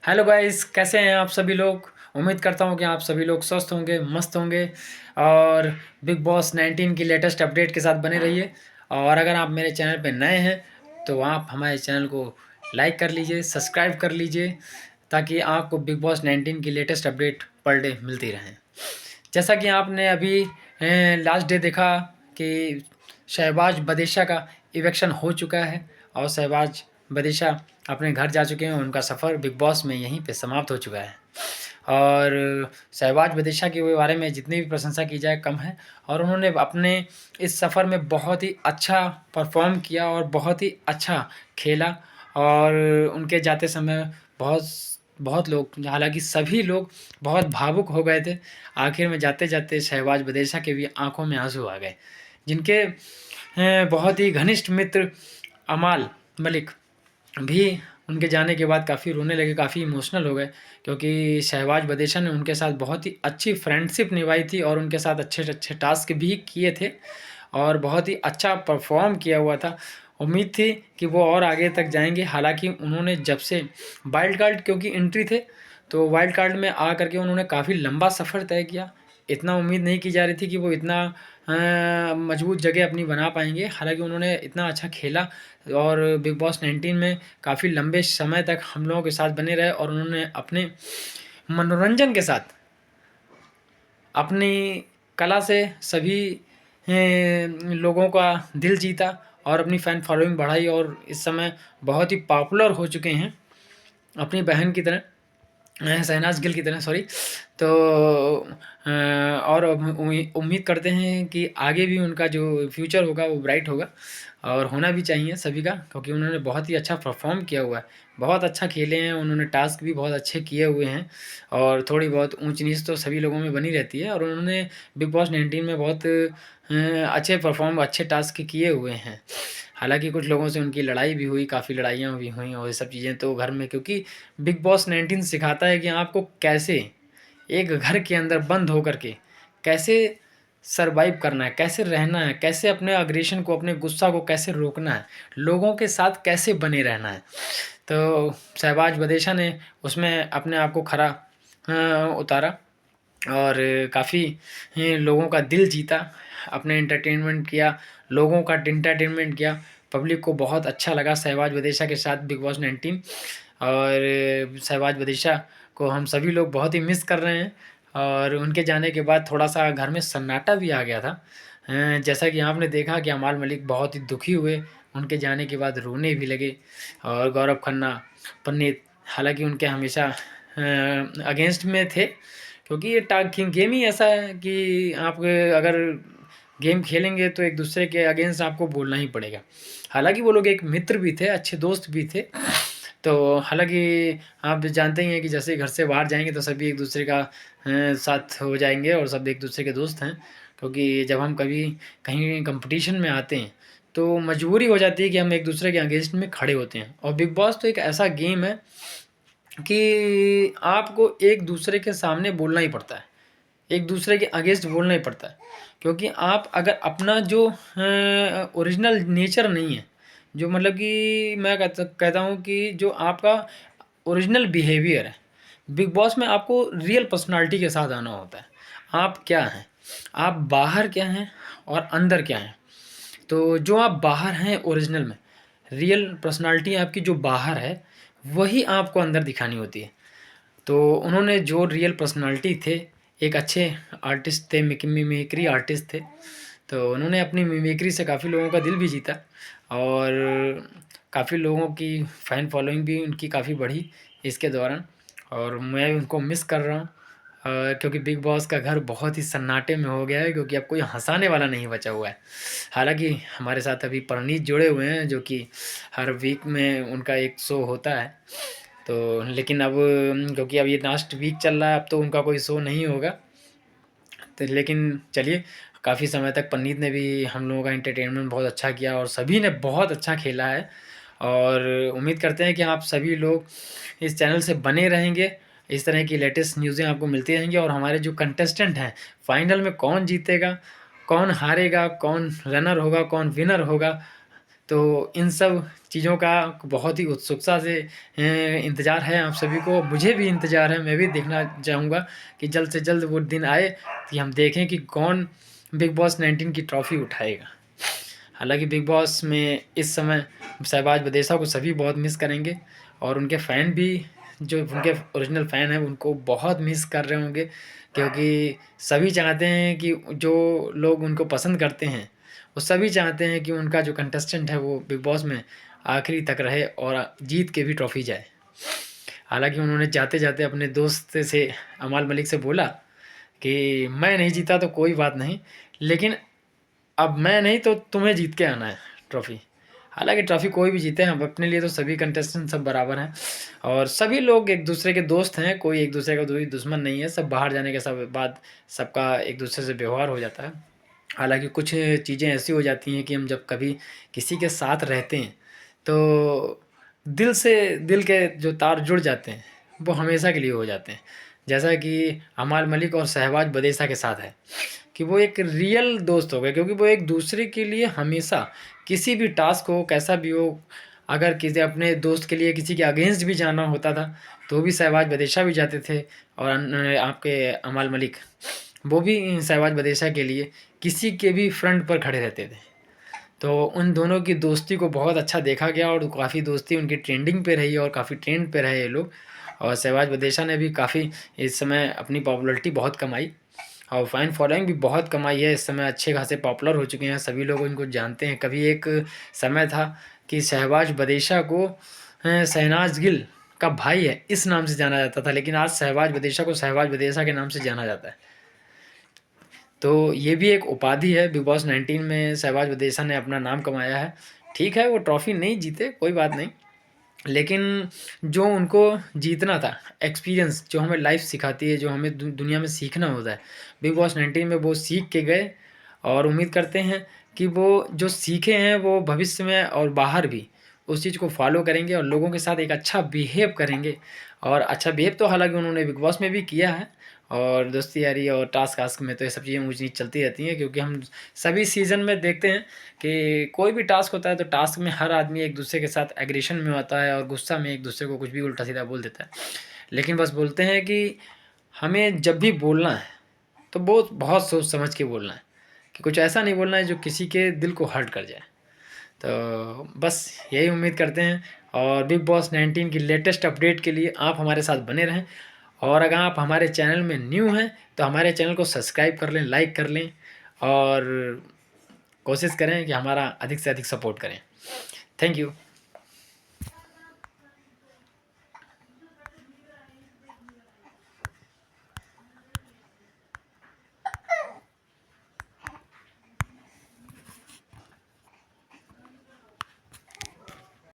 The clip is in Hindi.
हेलो गाइस, कैसे हैं आप सभी लोग। उम्मीद करता हूं कि आप सभी लोग स्वस्थ होंगे, मस्त होंगे और बिग बॉस 19 की लेटेस्ट अपडेट के साथ बने रहिए। और अगर आप मेरे चैनल पे नए हैं तो आप हमारे चैनल को लाइक कर लीजिए, सब्सक्राइब कर लीजिए, ताकि आपको बिग बॉस 19 की लेटेस्ट अपडेट पर डे मिलती रहें। जैसा कि आपने अभी लास्ट डे देखा कि शहबाज बदेशा का इवेक्शन हो चुका है और शहबाज बदेशा अपने घर जा चुके हैं। उनका सफ़र बिग बॉस में यहीं पे समाप्त हो चुका है। और शहबाज बदेशा के बारे में जितनी भी प्रशंसा की जाए कम है। और उन्होंने अपने इस सफ़र में बहुत ही अच्छा परफॉर्म किया और बहुत ही अच्छा खेला। और उनके जाते समय बहुत बहुत लोग, हालांकि सभी लोग बहुत भावुक हो गए थे। आखिर में जाते जाते शहबाज बदेशा के भी आंखों में आंसू आ गए, जिनके बहुत ही घनिष्ठ मित्र अमाल मलिक भी उनके जाने के बाद काफ़ी रोने लगे, काफ़ी इमोशनल हो गए, क्योंकि शहबाज बदेशा ने उनके साथ बहुत ही अच्छी फ्रेंडशिप निभाई थी और उनके साथ अच्छे अच्छे टास्क भी किए थे और बहुत ही अच्छा परफॉर्म किया हुआ था। उम्मीद थी कि वो और आगे तक जाएंगे। हालांकि उन्होंने जब से वाइल्ड कार्ड, क्योंकि एंट्री थे, तो वाइल्ड कार्ड में आ करके उन्होंने काफ़ी लंबा सफ़र तय किया। इतना उम्मीद नहीं की जा रही थी कि वो इतना मजबूत जगह अपनी बना पाएंगे। हालांकि उन्होंने इतना अच्छा खेला और बिग बॉस 19 में काफ़ी लंबे समय तक हम लोगों के साथ बने रहे और उन्होंने अपने मनोरंजन के साथ अपनी कला से सभी लोगों का दिल जीता और अपनी फ़ैन फॉलोइंग बढ़ाई और इस समय बहुत ही पॉपुलर हो चुके हैं, अपनी बहन की तरह, शहनाज गिल की तरह, सॉरी। तो और उम्मीद करते हैं कि आगे भी उनका जो फ्यूचर होगा वो ब्राइट होगा और होना भी चाहिए सभी का, क्योंकि उन्होंने बहुत ही अच्छा परफॉर्म किया हुआ है, बहुत अच्छा खेले हैं। उन्होंने टास्क भी बहुत अच्छे किए हुए हैं और थोड़ी बहुत ऊंच नीच तो सभी लोगों में बनी रहती है। और उन्होंने बिग बॉस 19 में बहुत अच्छे परफॉर्म, अच्छे टास्क किए हुए हैं। हालांकि कुछ लोगों से उनकी लड़ाई भी हुई, काफ़ी लड़ाइयाँ भी हुई और ये सब चीज़ें तो घर में, क्योंकि बिग बॉस 19 सिखाता है कि आपको कैसे एक घर के अंदर बंद होकर के कैसे सरवाइव करना है, कैसे रहना है, कैसे अपने अग्रेशन को, अपने गुस्सा को कैसे रोकना है, लोगों के साथ कैसे बने रहना है। तो शहबाज बदेशा ने उसमें अपने आप को खरा उतारा और काफ़ी लोगों का दिल जीता, अपने एंटरटेनमेंट किया, लोगों का एंटरटेनमेंट किया। पब्लिक को बहुत अच्छा लगा शहबाज बदेशा के साथ बिग बॉस 19। और शहबाज बदेशा को हम सभी लोग बहुत ही मिस कर रहे हैं। और उनके जाने के बाद थोड़ा सा घर में सन्नाटा भी आ गया था। जैसा कि आपने देखा कि अमाल मलिक बहुत ही दुखी हुए, उनके जाने के बाद रोने भी लगे। और गौरव खन्ना, पन्नीत, हालांकि उनके हमेशा अगेंस्ट में थे, क्योंकि ये गेम ही ऐसा है कि आप अगर गेम खेलेंगे तो एक दूसरे के अगेंस्ट आपको बोलना ही पड़ेगा। हालांकि वो लोग एक मित्र भी थे, अच्छे दोस्त भी थे। तो हालांकि आप जानते ही हैं कि जैसे घर से बाहर जाएंगे तो सभी एक दूसरे का साथ हो जाएंगे और सब एक दूसरे के दोस्त हैं। क्योंकि जब हम कभी कहीं कंपटीशन में आते हैं तो मजबूरी हो जाती है कि हम एक दूसरे के अगेंस्ट में खड़े होते हैं। और बिग बॉस तो एक ऐसा गेम है कि आपको एक दूसरे के सामने बोलना ही पड़ता है, एक दूसरे के अगेंस्ट बोलना ही पड़ता है। क्योंकि आप अगर अपना जो ओरिजिनल नेचर नहीं है, जो मतलब कि मैं कहता हूँ कि जो आपका ओरिजिनल बिहेवियर है, बिग बॉस में आपको रियल पर्सनालिटी के साथ आना होता है। आप क्या हैं, आप बाहर क्या हैं और अंदर क्या हैं। तो जो आप बाहर हैं ओरिजिनल में, रियल पर्सनालिटी आपकी जो बाहर है, वही आपको अंदर दिखानी होती है। तो उन्होंने जो रियल पर्सनालिटी थे, एक अच्छे आर्टिस्ट थे, मिमिक्री आर्टिस्ट थे, तो उन्होंने अपनी मिमिक्री से काफ़ी लोगों का दिल भी जीता और काफ़ी लोगों की फ़ैन फॉलोइंग भी उनकी काफ़ी बढ़ी इसके दौरान। और मैं उनको मिस कर रहा हूँ क्योंकि बिग बॉस का घर बहुत ही सन्नाटे में हो गया है, क्योंकि अब कोई हंसाने वाला नहीं बचा हुआ है। हालांकि हमारे साथ अभी परनीत जुड़े हुए हैं, जो कि हर वीक में उनका एक शो होता है। तो लेकिन अब क्योंकि अब ये लास्ट वीक चल रहा है, अब तो उनका कोई शो नहीं होगा। तो लेकिन चलिए, काफ़ी समय तक पन्नीत ने भी हम लोगों का एंटरटेनमेंट बहुत अच्छा किया और सभी ने बहुत अच्छा खेला है। और उम्मीद करते हैं कि आप सभी लोग इस चैनल से बने रहेंगे, इस तरह की लेटेस्ट न्यूज़ें आपको मिलती रहेंगी। और हमारे जो कंटेस्टेंट हैं, फाइनल में कौन जीतेगा, कौन हारेगा, कौन रनर होगा, कौन विनर होगा, तो इन सब चीज़ों का बहुत ही उत्सुकता से इंतज़ार है आप सभी को, मुझे भी इंतज़ार है। मैं भी देखना चाहूँगा कि जल्द से जल्द वो दिन आए कि हम देखें कि कौन बिग बॉस 19 की ट्रॉफ़ी उठाएगा। हालाँकि बिग बॉस में इस समय शहबाज बदेशा को सभी बहुत मिस करेंगे और उनके फ़ैन भी, जो उनके ओरिजिनल फ़ैन हैं, उनको बहुत मिस कर रहे होंगे, क्योंकि सभी चाहते हैं कि जो लोग उनको पसंद करते हैं, वो सभी चाहते हैं कि उनका जो कंटेस्टेंट है वो बिग बॉस में आखिरी तक रहे और जीत के भी ट्रॉफ़ी जाए। हालाँकि उन्होंने जाते-जाते अपने दोस्त से, अमाल मलिक से बोला कि मैं नहीं जीता तो कोई बात नहीं, लेकिन अब मैं नहीं तो तुम्हें जीत के आना है ट्रॉफ़ी। हालाँकि ट्रॉफ़ी कोई भी जीते, हम अपने लिए तो सभी कंटेस्टेंट सब बराबर हैं और सभी लोग एक-दूसरे के दोस्त हैं, कोई एक-दूसरे का कोई दुश्मन नहीं है। सब बाहर जाने के बाद सबका एक-दूसरे से व्यवहार हो जाता है। हालाँकि कुछ चीज़ें ऐसी हो जाती हैं कि हम जब कभी किसी के साथ रहते हैं, तो दिल के जो तार जुड़ जाते हैं, वो हमेशा के लिए हो जाते हैं। जैसा कि अमाल मलिक और शहबाज बदेशा के साथ है कि वो एक रियल दोस्त हो गए, क्योंकि वो एक दूसरे के लिए हमेशा किसी भी टास्क हो, कैसा भी हो, अगर किसी अपने दोस्त के लिए किसी के अगेंस्ट भी जाना होता था, तो भी शहबाज बदेशा भी जाते थे और आपके अमाल मलिक, वो भी शहबाज बदेशा के लिए किसी के भी फ्रंट पर खड़े रहते थे। तो उन दोनों की दोस्ती को बहुत अच्छा देखा गया और काफ़ी दोस्ती उनकी ट्रेंडिंग पे रही और काफ़ी ट्रेंड पे रहे ये लोग। और शहबाज बदेशा ने भी काफ़ी इस समय अपनी पॉपुलैरिटी बहुत कमाई और फ़ैन फॉलोइंग भी बहुत कमाई है। इस समय अच्छे खासे पॉपुलर हो चुके हैं, सभी लोग इनको जानते हैं। कभी एक समय था कि शहबाज बदेशा को शहनाज गिल का भाई है इस नाम से जाना जाता था, लेकिन आज शहबाज बदेशा को शहबाज बदेशा के नाम से जाना जाता है। तो ये भी एक उपाधि है। बिग बॉस 19 में शहबाज बदेशा ने अपना नाम कमाया है। ठीक है, वो ट्रॉफ़ी नहीं जीते, कोई बात नहीं, लेकिन जो उनको जीतना था, एक्सपीरियंस जो हमें लाइफ सिखाती है, जो हमें दुनिया में सीखना होता है, बिग बॉस 19 में वो सीख के गए और उम्मीद करते हैं कि वो जो सीखे हैं वो भविष्य में और बाहर भी उस चीज़ को फॉलो करेंगे और लोगों के साथ एक अच्छा बिहेव करेंगे। और अच्छा बिहेव तो हालांकि उन्होंने बिग बॉस में भी किया है और दोस्ती यारी और टास्क वास्क में तो ये सब चीज़ें ऊँच नीच चलती रहती हैं, क्योंकि हम सभी सीज़न में देखते हैं कि कोई भी टास्क होता है तो टास्क में हर आदमी एक दूसरे के साथ एग्रेशन में होता है और गुस्सा में एक दूसरे को कुछ भी उल्टा सीधा बोल देता है। लेकिन बस बोलते हैं कि हमें जब भी बोलना है तो बहुत बहुत सोच समझ के बोलना है, कि कुछ ऐसा नहीं बोलना है जो किसी के दिल को हर्ट कर जाए। तो बस यही उम्मीद करते हैं और बिग बॉस 19 की लेटेस्ट अपडेट के लिए आप हमारे साथ बने रहें। और अगर आप हमारे चैनल में न्यू हैं तो हमारे चैनल को सब्सक्राइब कर लें, लाइक कर लें और कोशिश करें कि हमारा अधिक से अधिक सपोर्ट करें। Thank you.